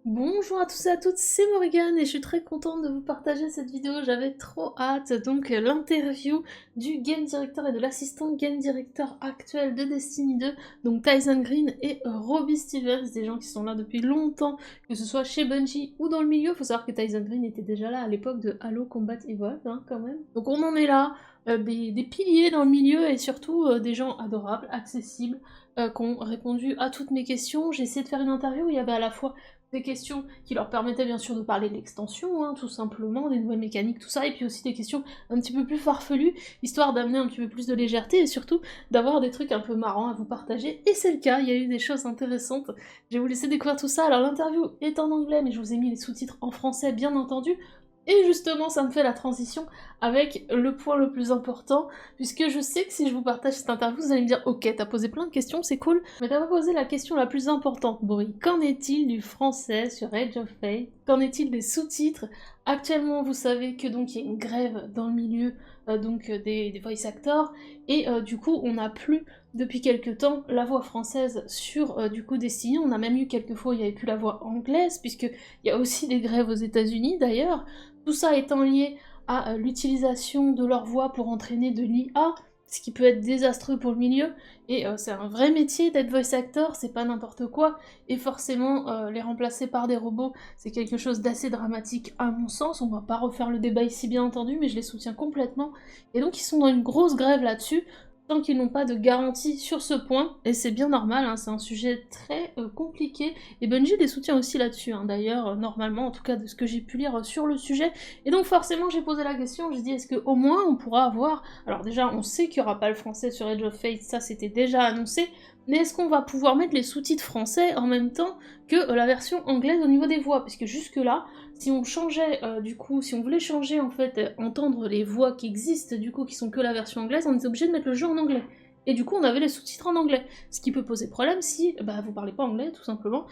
Bonjour à tous et à toutes, c'est Morgane et je suis très contente de vous partager cette vidéo, j'avais trop hâte. Donc l'interview du game director et de l'assistant game director actuel de Destiny 2, donc Tyson Green et Robbie Stevens, des gens qui sont là depuis longtemps, que ce soit chez Bungie ou dans le milieu. Faut savoir que Tyson Green était déjà là à l'époque de Halo Combat Evolved, hein, quand même. Donc on en est là, des piliers dans le milieu et surtout des gens adorables, accessibles, qui ont répondu à toutes mes questions. J'ai essayé de faire une interview où il y avait à la fois des questions qui leur permettaient bien sûr de parler de l'extension, hein, tout simplement, des nouvelles mécaniques, tout ça, et puis aussi des questions un petit peu plus farfelues, histoire d'amener un petit peu plus de légèreté, et surtout d'avoir des trucs un peu marrants à vous partager, et c'est le cas, il y a eu des choses intéressantes, je vais vous laisser découvrir tout ça. Alors l'interview est en anglais, mais je vous ai mis les sous-titres en français, bien entendu, et justement, ça me fait la transition avec le point le plus important, puisque je sais que si je vous partage cette interview, vous allez me dire « Ok, t'as posé plein de questions, c'est cool, mais t'as pas posé la question la plus importante, Boris. Qu'en est-il du français sur Age of Fate? Qu'en est-il des sous-titres? Actuellement, vous savez que donc il y a une grève dans le milieu des voice actors, et du coup, on n'a plus depuis quelques temps la voix française sur du coup Destiny. On a même eu quelques fois où il n'y avait plus la voix anglaise, puisqu'il y a aussi des grèves aux États-Unis d'ailleurs. Tout ça étant lié à l'utilisation de leur voix pour entraîner de l'IA, ce qui peut être désastreux pour le milieu, et c'est un vrai métier d'être voice actor, c'est pas n'importe quoi, et forcément les remplacer par des robots, c'est quelque chose d'assez dramatique à mon sens. On va pas refaire le débat ici bien entendu, mais je les soutiens complètement, et donc ils sont dans une grosse grève là-dessus, tant qu'ils n'ont pas de garantie sur ce point, et c'est bien normal, hein, c'est un sujet très compliqué, et Bungie les soutient aussi là-dessus, hein, d'ailleurs, normalement, en tout cas de ce que j'ai pu lire sur le sujet, et donc forcément j'ai posé la question, j'ai dit est-ce qu'au moins on pourra avoir, alors déjà on sait qu'il n'y aura pas le français sur Age of Fate, ça c'était déjà annoncé, mais est-ce qu'on va pouvoir mettre les sous-titres français en même temps que la version anglaise au niveau des voix, puisque jusque-là, si on changeait, du coup, si on voulait changer, en fait, entendre les voix qui existent, du coup, qui sont que la version anglaise, on était obligé de mettre le jeu en anglais. Et du coup, on avait les sous-titres en anglais. Ce qui peut poser problème si bah, vous parlez pas anglais, tout simplement.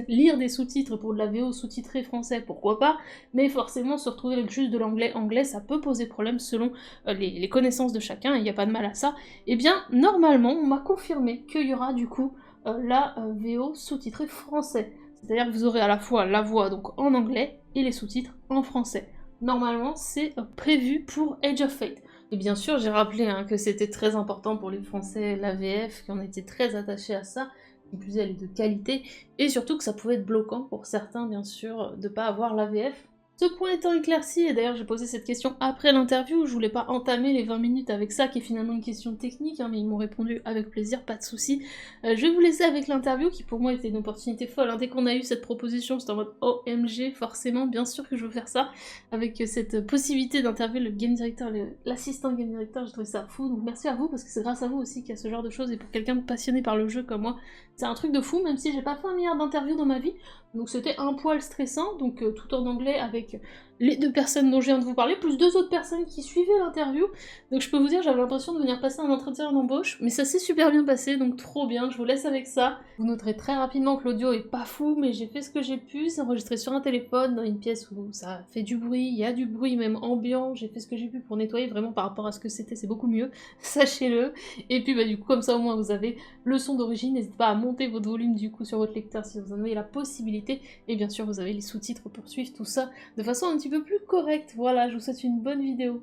Lire des sous-titres pour de la VO sous-titrée français, pourquoi pas, mais forcément, se retrouver avec juste de l'anglais anglais, ça peut poser problème selon les connaissances de chacun, et il n'y a pas de mal à ça. Et bien, normalement, on m'a confirmé qu'il y aura, du coup, la VO sous-titrée français. C'est-à-dire que vous aurez à la fois la voix donc en anglais et les sous-titres en français. Normalement, c'est prévu pour Age of Fate. Et bien sûr, j'ai rappelé hein, que c'était très important pour les Français, la VF, qu'on était très attachés à ça, qui plus elle est de qualité, et surtout que ça pouvait être bloquant pour certains, bien sûr, de pas avoir la VF. Ce point étant éclairci, et d'ailleurs j'ai posé cette question après l'interview, je voulais pas entamer les 20 minutes avec ça, qui est finalement une question technique, hein, mais ils m'ont répondu avec plaisir, pas de soucis. Je vais vous laisser avec l'interview, qui pour moi était une opportunité folle, hein. Dès qu'on a eu cette proposition, j'étais en mode OMG, forcément, bien sûr que je veux faire ça, avec cette possibilité d'interviewer le game director, l'assistant game director, j'ai trouvé ça fou, donc merci à vous, parce que c'est grâce à vous aussi qu'il y a ce genre de choses, et pour quelqu'un de passionné par le jeu comme moi, c'est un truc de fou, même si j'ai pas fait un milliard d'interviews dans ma vie, donc c'était un poil stressant, donc tout en anglais avec les deux personnes dont je viens de vous parler, plus deux autres personnes qui suivaient l'interview, donc je peux vous dire, j'avais l'impression de venir passer un entretien d'embauche, mais ça s'est super bien passé, donc trop bien, je vous laisse avec ça. Vous noterez très rapidement que l'audio est pas fou, mais j'ai fait ce que j'ai pu, c'est enregistré sur un téléphone, dans une pièce où ça fait du bruit, il y a du bruit même ambiant, j'ai fait ce que j'ai pu pour nettoyer, vraiment par rapport à ce que c'était, c'est beaucoup mieux, sachez-le, et puis bah du coup comme ça au moins vous avez le son d'origine, n'hésitez pas à monter votre volume du coup sur votre lecteur si vous en avez la possibilité, et bien sûr vous avez les sous-titres pour suivre tout ça de façon un petit peu plus correcte. Voilà, je vous souhaite une bonne vidéo.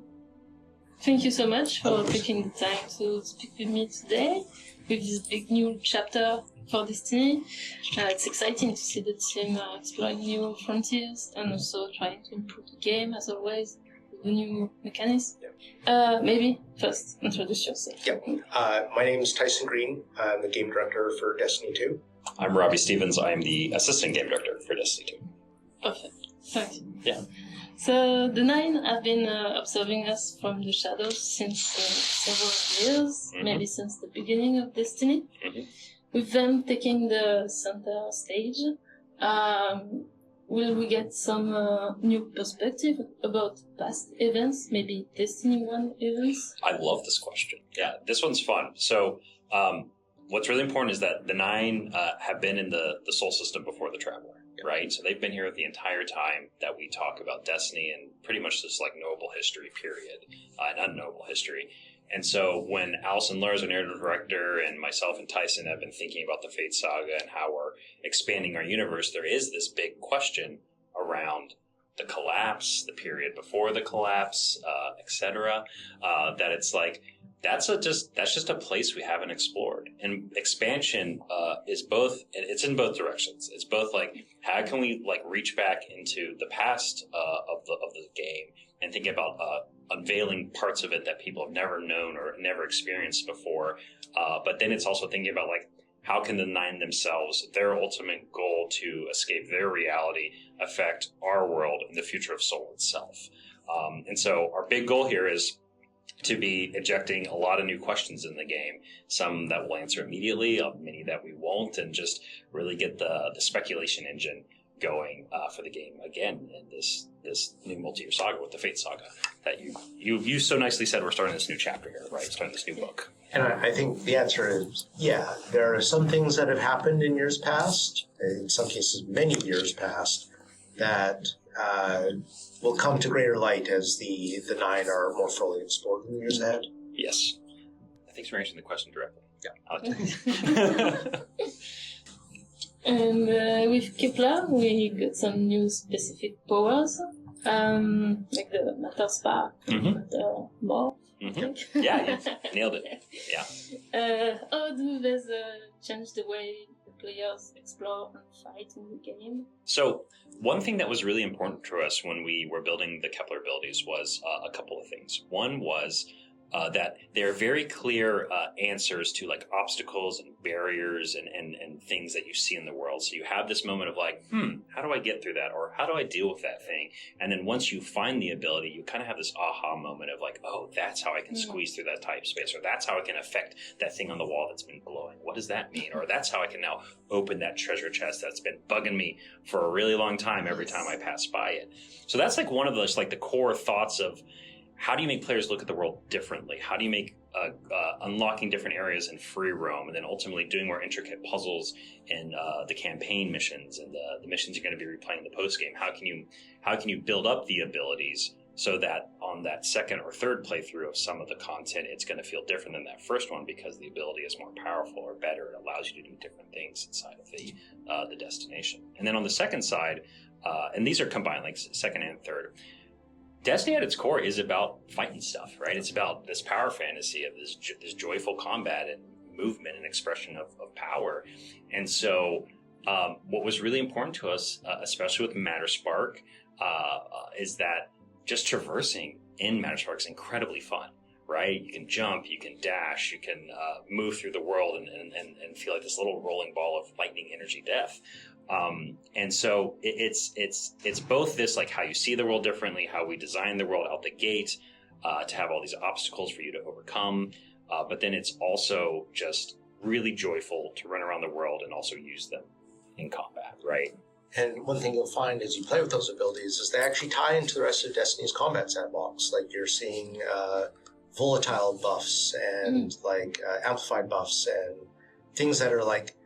Thank you so much for taking the time to speak with me today with this big new chapter for Destiny. It's exciting to see the team exploring new frontiers and also trying to improve the game as always with the new mechanisms. Maybe first introduce yourself. Yep. My name is Tyson Green. I'm the game director for Destiny 2. I'm Robbie Stevens. I am the assistant game director for Destiny 2. Perfect. Thank you. Yeah. So the Nine have been observing us from the shadows since several years, maybe since the beginning of Destiny. With them taking the center stage, will we get some new perspective about past events, maybe Destiny 1 events? I love this question. Yeah, this one's fun. So what's really important is that the Nine have been in the Sol system before the Traveler. Right, so they've been here the entire time that we talk about Destiny and pretty much this like knowable history period, and unknowable history. And so when Alison Lurs, our narrative director, and myself and Tyson have been thinking about the Fate Saga and how we're expanding our universe, there is this big question around the collapse, the period before the collapse, etc. That it's like that's just a place we haven't explored. And expansion is both. It's in both directions. It's both like how can we like reach back into the past of the game and think about unveiling parts of it that people have never known or never experienced before. But then it's also thinking about like how can the Nine themselves, their ultimate goal to escape their reality, affect our world and the future of Soul itself. And so our big goal here is to be ejecting a lot of new questions in the game, some that we'll answer immediately, many that we won't, and just really get the speculation engine going for the game again in this new multi-year saga with the Fate Saga that you so nicely said we're starting this new chapter here, right? Starting this new book. And I think the answer is, yeah, there are some things that have happened in years past, in some cases many years past, that will come to greater light as the Nine are more fully explored in the years ahead. Yes. Thanks for answering the question directly. Yeah. And with Kepler, we got some new specific powers, like the matter spark, matter morph. Mm-hmm. Yeah, you nailed it. Yeah. How do these change the way the players explore and fight in the game? So one thing that was really important to us when we were building the Kepler abilities was a couple of things. One was that there are very clear answers to like obstacles and barriers and things that you see in the world. So you have this moment of like, how do I get through that? Or how do I deal with that thing? And then once you find the ability, you kind of have this aha moment of like, oh, that's how I can squeeze through that type space, or that's how I can affect that thing on the wall that's been glowing. What does that mean? Or that's how I can now open that treasure chest that's been bugging me for a really long time every time I pass by it. So that's like one of those like the core thoughts of how do you make players look at the world differently? How do you make unlocking different areas in free roam, and then ultimately doing more intricate puzzles in the campaign missions and the missions you're going to be replaying in the post game? How can you build up the abilities so that on that second or third playthrough of some of the content, it's going to feel different than that first one because the ability is more powerful or better. It allows you to do different things inside of the destination. And then on the second side, and these are combined, like second and third. Destiny at its core is about fighting stuff, right? It's about this power fantasy of this joyful combat and movement and expression of power. And so what was really important to us, especially with Matter Spark, is that just traversing in Matter Spark is incredibly fun, right? You can jump, you can dash, you can move through the world and feel like this little rolling ball of lightning energy death. And so it's both this, like how you see the world differently, how we design the world out the gate, to have all these obstacles for you to overcome. But then it's also just really joyful to run around the world and also use them in combat, right? And one thing you'll find as you play with those abilities is they actually tie into the rest of Destiny's combat sandbox. Like you're seeing volatile buffs and amplified buffs and things that are like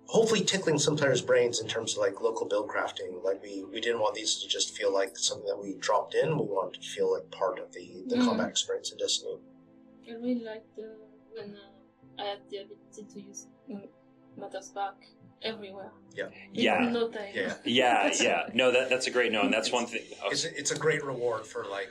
hopefully tickling some players' brains in terms of like local build crafting. Like we didn't want these to just feel like something that we dropped in. We wanted to feel like part of the combat experience in Destiny. I really liked when I had the ability to use Matter Spark everywhere. Yeah. In no time. Yeah. No, that's a great note, and that's one thing. It's a great reward for like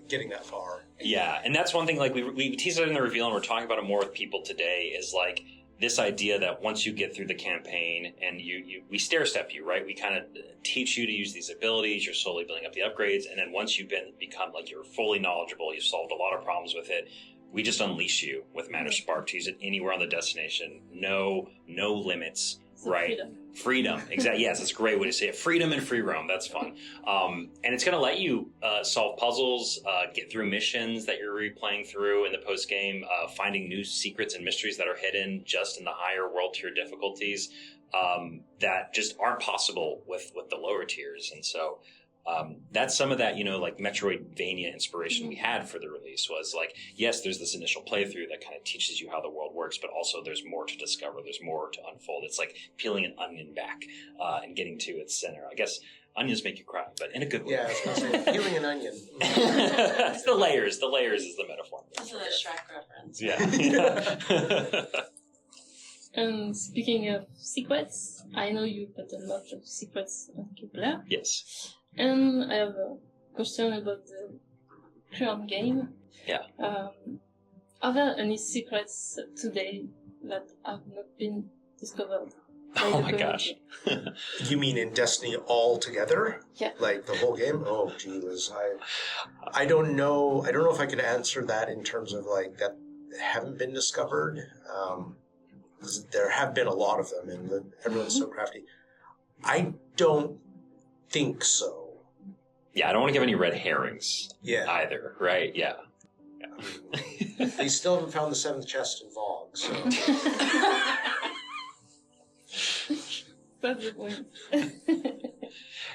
getting that far. Yeah, and that's one thing. Like we teased it in the reveal, and we're talking about it more with people today. Is like this idea that once you get through the campaign and we stair step you, right? We kind of teach you to use these abilities. You're slowly building up the upgrades. And then once you've become like you're fully knowledgeable, you've solved a lot of problems with it, we just unleash you with Matter Spark to use it anywhere on the destination. No limits, right? Freedom. Exactly. Yes, that's a great way to say it. Freedom and free roam. That's fun. And it's going to let you solve puzzles, get through missions that you're replaying through in the post game, finding new secrets and mysteries that are hidden just in the higher world tier difficulties that just aren't possible with the lower tiers. And so that's some of that, like Metroidvania inspiration we had for the release was like, yes, there's this initial playthrough that kind of teaches you how the world works, but also there's more to discover. There's more to unfold. It's like peeling an onion back and getting to its center. I guess Onions make you cry, but in a good way. Yeah, I was going to say, peeling an onion. It's the layers. The layers is the metaphor. This is a Shrek reference. Yeah. And speaking of secrets, I know you put a lot of secrets on Kepler. Yes. And I have a question about the current game. Yeah. Are there any secrets today that have not been discovered? Oh my gosh. You mean in Destiny altogether? Yeah. Like the whole game? Oh, geez. I don't know. I don't know if I can answer that in terms of like that haven't been discovered. 'Cause there have been a lot of them, and everyone's so crafty. I don't think so. Yeah, I don't want to give any red herrings either, right? Yeah. They still haven't found the seventh chest in Vogue, so. That's the point.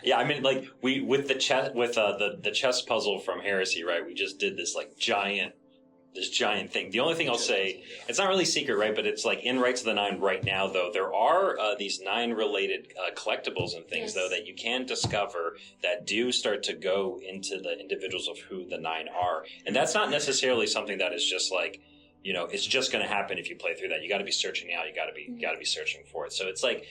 Yeah, I mean, like with the chess puzzle from Heresy, right? We just did this like giant thing. The only thing I'll say, it's not really secret, right? But it's like in Rights of the Nine right now, though, there are these 9 related collectibles and things, though, that you can discover that do start to go into the individuals of who the 9 are. And that's not necessarily something that is just like, you know, it's just going to happen if you play through that. You got to be searching out. You got to be searching for it. So it's like,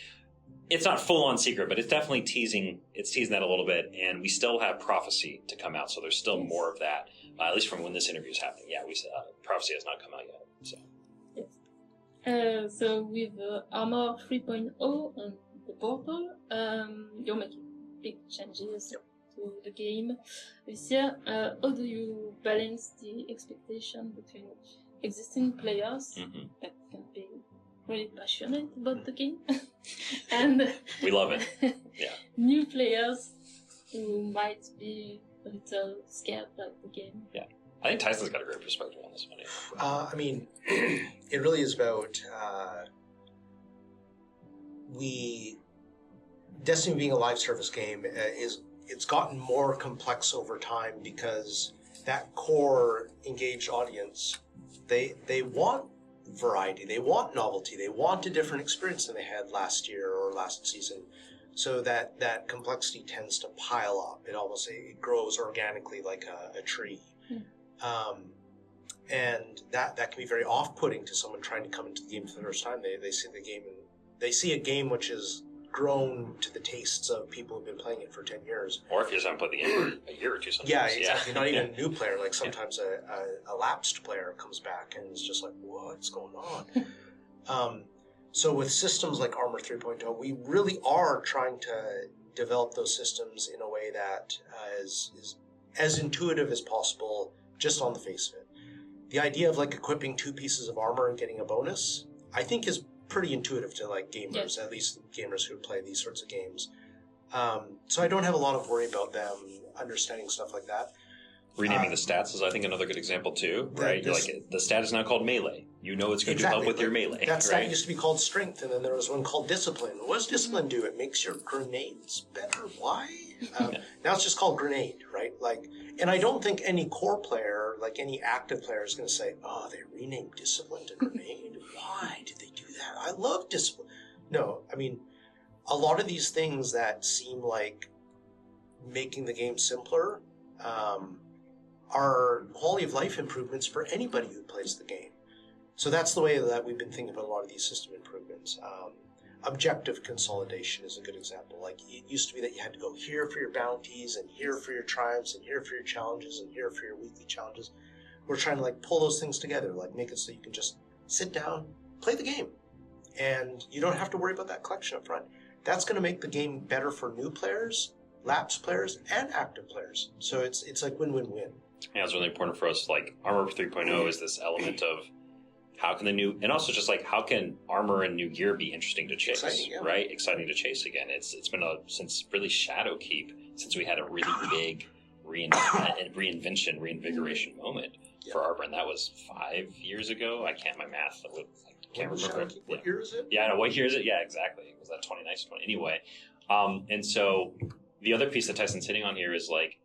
it's not full on secret, but it's definitely teasing that a little bit. And we still have Prophecy to come out. So there's still more of that. At least from when this interview is happening. Yeah, Prophecy has not come out yet. So, yes. So with Armor 3.0 and the Portal, you're making big changes to the game this year. How do you balance the expectation between existing players that can be really passionate about the game and we love it. Yeah. new players who might be a little scared about the game? Yeah. I think Tyson's got a great perspective on this one. Yeah. I mean, it really is about Destiny being a live service game it's gotten more complex over time because that core engaged audience, they want variety, they want novelty, they want a different experience than they had last year or last season. So that complexity tends to pile up. It grows organically like a tree. And that can be very off-putting to someone trying to come into the game for the first time. They see the game and they see a game which has grown to the tastes of people who've been playing it for 10 years. Or if you just haven't put the game a year or two sometimes. Yeah, exactly. Not even a new player. Like sometimes a lapsed player comes back and is just like, what's going on? So with systems like Armor 3.0, we really are trying to develop those systems in a way that is as intuitive as possible, just on the face of it. The idea of like equipping 2 pieces of armor and getting a bonus, I think is pretty intuitive to like gamers, at least gamers who play these sorts of games. So I don't have a lot of worry about them understanding stuff like that. Renaming the stats is, I think, another good example too, right? You're like, the stat is now called melee. You know it's going to help with your melee. That stat used to be called strength, and then there was one called discipline. What does discipline do? It makes your grenades better. Why? Now it's just called grenade, right? Like, and I don't think any core player, like any active player, is going to say, "Oh, they renamed discipline to grenade. Why did they do that? I love discipline." No, I mean, a lot of these things that seem like making the game simpler are quality of life improvements for anybody who plays the game. So that's the way that we've been thinking about a lot of these system improvements. Objective consolidation is a good example. Like, it used to be that you had to go here for your bounties and here for your triumphs and here for your challenges and here for your weekly challenges. We're trying to like pull those things together, like make it so you can just sit down, play the game, and you don't have to worry about that collection up front. That's going to make the game better for new players, lapsed players, and active players. So it's like win-win-win. Yeah, it's really important for us. Like, Armor 3.0 is this element of how can the new, and also just like how can armor and new gear be interesting to chase, right? Exciting to chase again. It's been since really Shadowkeep, since we had a really big reinvigoration moment for Arbor, and that was 5 years ago. I can't my math. I can't remember. What year is it? Yeah, no, what year is it? Yeah, exactly. It was that 2019 one. Anyway, and so the other piece that Tyson's hitting on here is like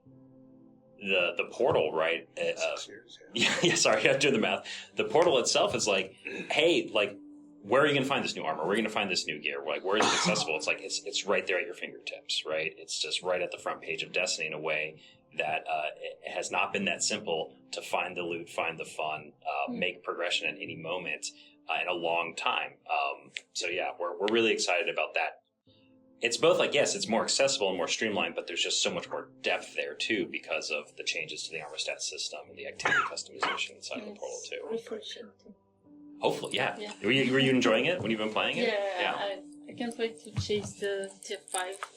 the portal, right? 6 years. Yeah, sorry, I'm doing the math. The portal itself is like, hey, like where are you going to find this new armor? Where are you going to find this new gear? Like, where is it accessible? It's like, it's right there at your fingertips, right? It's just right at the front page of Destiny in a way that it has not been that simple to find the loot, find the fun, make progression at any moment in a long time. So yeah, we're really excited about that. It's both like, yes, it's more accessible and more streamlined, but there's just so much more depth there too because of the changes to the armor stat system and the activity customization inside the portal too. Refreshing. Hopefully, yeah. Were you enjoying it when you've been playing it? Yeah. I can't wait to chase the tier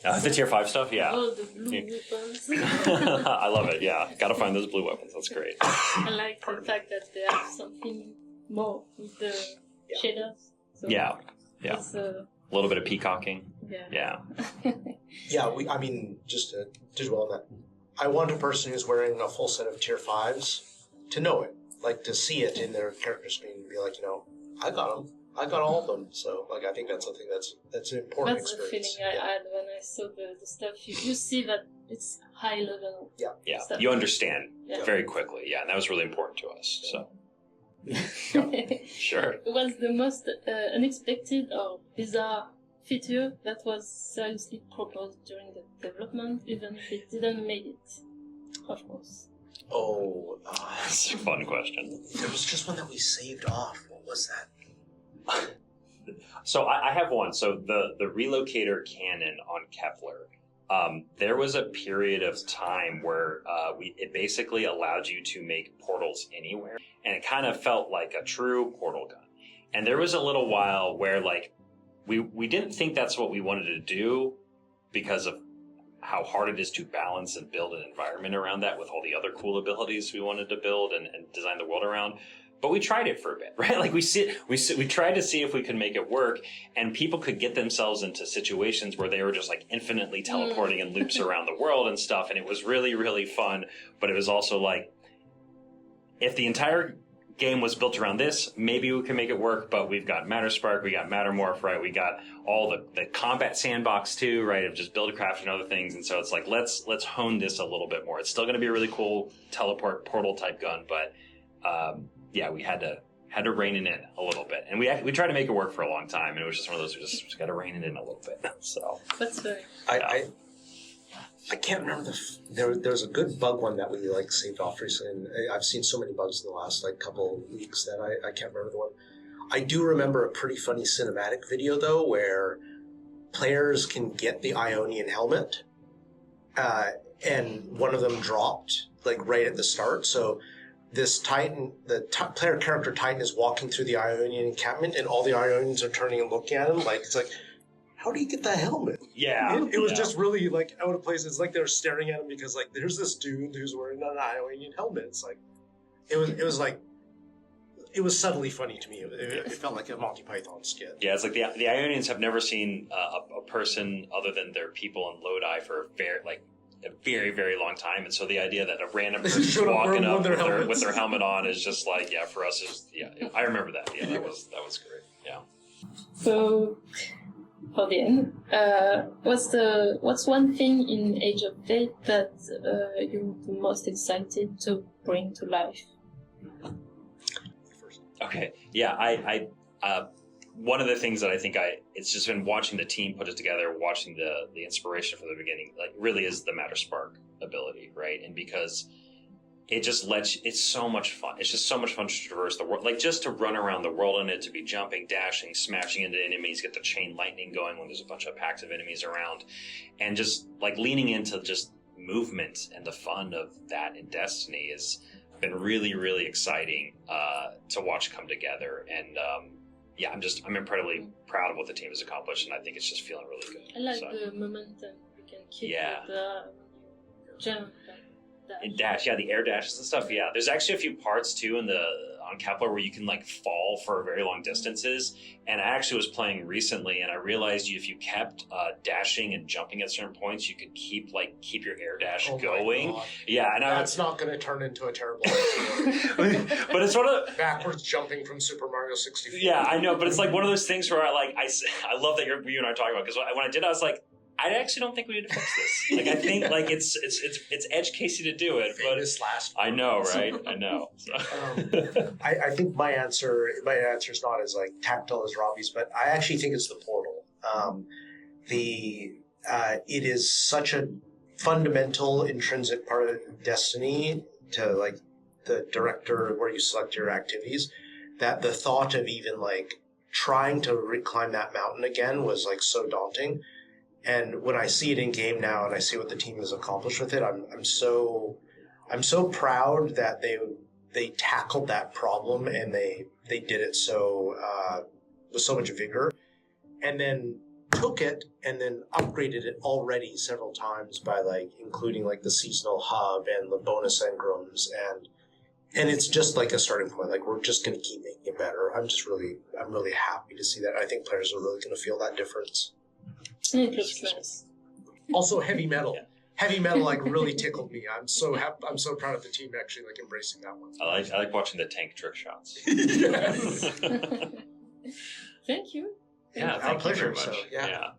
5. The tier 5 stuff, yeah. Oh, the blue weapons. I love it, yeah. Gotta find those blue weapons, that's great. I like the fact that they have something more with the shaders. So yeah. it's, A little bit of peacocking. Yeah. I mean, just to dwell on that, I want a person who's wearing a full set of tier 5s to know it. Like, to see it in their character screen and be like, I got them. I got all of them. So, like, I think that's something that's an important That's experience. the feeling I had when I saw the stuff. You see that it's high level. Yeah, stuff. you understand very quickly. Yeah, and that was really important to us. So, sure. It was the most unexpected or bizarre feature that was seriously proposed during the development, even if it didn't make it, of course. Oh, that's a fun question. There was just one that we saved off. What was that? So I have one. So the relocator cannon on Kepler. There was a period of time where it basically allowed you to make portals anywhere, and it kind of felt like a true portal gun. And there was a little while where like we didn't think that's what we wanted to do because of how hard it is to balance and build an environment around that with all the other cool abilities we wanted to build and design the world around. But we tried it for a bit, right? Like we tried to see if we could make it work, and people could get themselves into situations where they were just like infinitely teleporting in loops around the world and stuff. And it was really, really fun. But it was also like, if the entire game was built around this, maybe we can make it work, but we've got Matterspark, we got Mattermorph, right? We got all the combat sandbox too, right? Of just Buildcraft and other things. And so it's like, let's hone this a little bit more. It's still going to be a really cool teleport portal type gun, but we had to rein it in a little bit. And we tried to make it work for a long time, and it was just one of those, we just got to rein it in a little bit. So That's very... I can't remember there's a good bug one that we like saved off recently, and I've seen so many bugs in the last like couple weeks that I can't remember the one. I do remember a pretty funny cinematic video though, where players can get the Ionian helmet, and one of them dropped like right at the start. So this Titan, player character Titan, is walking through the Ionian encampment, and all the Ionians are turning and looking at him. Like, it's like, how do you get that helmet? Yeah. It was just really like out of place. It's like they were staring at him because like there's this dude who's wearing an Ionian helmet. It's like it was subtly funny to me. It felt like a Monty Python skit. Yeah, it's like the Ionians have never seen a person other than their people in Lodi for a very, very long time. And so the idea that a random person walking up with their helmet on is just like, yeah, for us, I remember that. Yeah, that was great. Yeah. So, for the end, what's one thing in Age of Fate that you're the most excited to bring to life? Okay. Yeah, I one of the things that I think it's just been watching the team put it together, watching the inspiration from the beginning, like really is the Matterspark ability, right? And because it just it's so much fun. It's just so much fun to traverse the world, like just to run around the world in it, to be jumping, dashing, smashing into enemies, get the chain lightning going when there's a bunch of packs of enemies around, and just like leaning into just movement and the fun of that in Destiny has been really, really exciting to watch come together. And I'm incredibly proud of what the team has accomplished, and I think it's just feeling really good. I like the momentum you can keep with the jump and dash. Yeah, the air dashes and stuff. Yeah, there's actually a few parts too on Kepler where you can like fall for very long distances. And I actually was playing recently, and I realized if you kept dashing and jumping at certain points, you could keep your air dash going. Yeah, and that's not going to turn into a terrible idea. But it's sort of backwards jumping from Super Mario 64. Yeah, I know, but it's like one of those things where I love that you and I are talking about, because when I did, I was like, I actually don't think we need to fix this. Like, I think like it's edge casey to do it, but Famous last. I know, right? I know. So. I think my answer is not as like tactile as Robbie's, but I actually think it's the portal. It is such a fundamental intrinsic part of Destiny to like the director where you select your activities, that the thought of even like trying to climb that mountain again was like so daunting. And when I see it in game now and I see what the team has accomplished with it, I'm so proud that they tackled that problem and they did it so with so much vigor, and then took it and then upgraded it already several times by like including like the seasonal hub and the bonus engrams, and it's just like a starting point. Like we're just going to keep making it better. I'm really happy to see that. I think players are really going to feel that difference. Also, heavy metal. Yeah. Heavy metal like really tickled me. I'm so happy. I'm so proud of the team actually like embracing that one. I like watching the tank trick shots. Thank you. Yeah, our pleasure. Thank you very much. So, yeah.